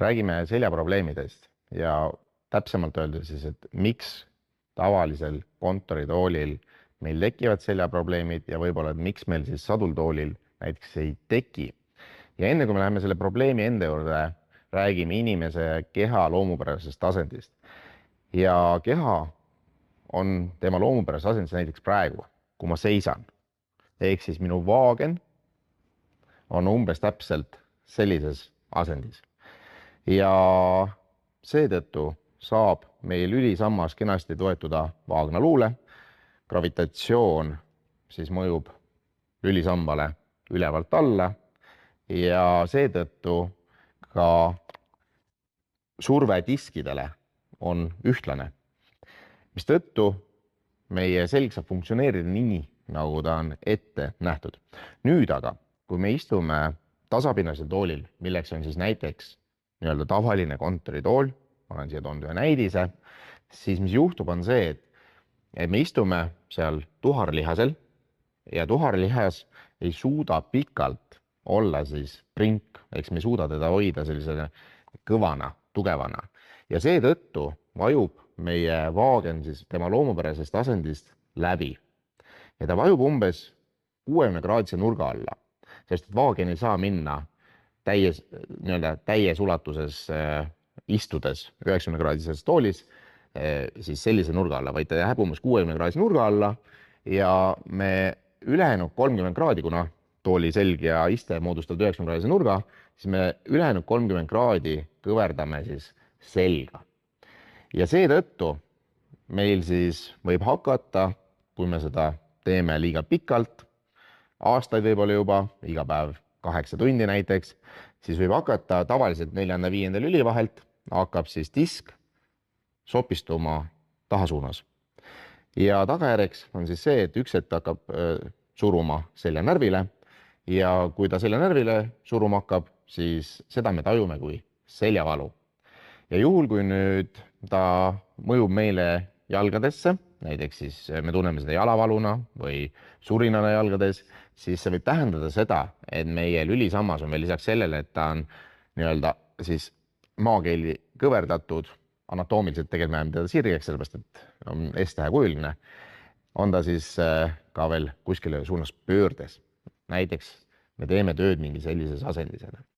Räägime seljaprobleemidest ja täpsemalt öeldes siis, et miks tavalisel kontoritoolil meil tekivad seljaprobleemid ja võib-olla, et miks meil siis sadultoolil näiteks ei teki. Ja enne kui me läheme selle probleemi enda juurde, räägime inimese keha loomupärasest asendist. Ja keha on tema loomupärases asendis näiteks praegu, kui ma seisan. Ehk siis minu vaagen on umbes täpselt sellises asendis. Ja seetõttu saab meie lülisammas kenasti toetuda vaagnaluule. Gravitatsioon siis mõjub lülisambale ülevalt alla ja seetõttu ka surve diskidele on ühtlane, mistõttu meie selg saab funktsioneerida nii, nagu ta on ette nähtud. Nüüd aga, kui me istume tasapinnasel toolil, milleks on siis näiteks nii-öelda tavaline kontoritool, ma olen siia toonud ühe näidise, siis mis juhtub, on see, et me istume seal tuharlihasel ja tuharlihas ei suuda pikalt olla siis prink, eks me ei suuda teda hoida sellise kõvana, tugevana ja seetõttu vajub meie vaagen siis tema loomupärasest asendist läbi ja ta vajub umbes 60-kraadise nurga alla, sest vaagen ei saa minna täies ulatuses istudes 90-kraadises toolis siis sellise nurga alla, vaid ta jääb umbes 60-kraadise nurga alla ja me ülejäänud 30 kraadi, kuna tooli selg ja iste moodustavad 90-kraadise nurga, siis me ülejäänud 30 kraadi kõverdame siis selga. Ja seetõttu meil siis võib hakata, kui me seda teeme liiga pikalt, aastaid võib-olla juba, iga päev 8 tundi näiteks, siis võib hakata tavaliselt 4.–5. lüli vahelt, hakkab siis disk sopistuma tahasuunas. Ja tagajärjeks on siis see, et üks hetk hakkab suruma seljanärvile ja kui ta seljanärvile suruma hakkab, siis seda me tajume kui seljavalu. Ja juhul, kui nüüd ta mõjub meile jalgadesse, näiteks siis me tunneme seda jalavaluna või surinana jalgades, siis see võib tähendada seda, et meie lülisammas on veel lisaks sellele, et ta on nii-öelda siis maakeeli kõverdatud, anatoomiliselt tegelikult me näeme teda sirgeks, sellepärast et on S-tähekujuline, on ta siis ka veel kuskile suunas pöördes. Näiteks me teeme tööd mingi sellises asendisena.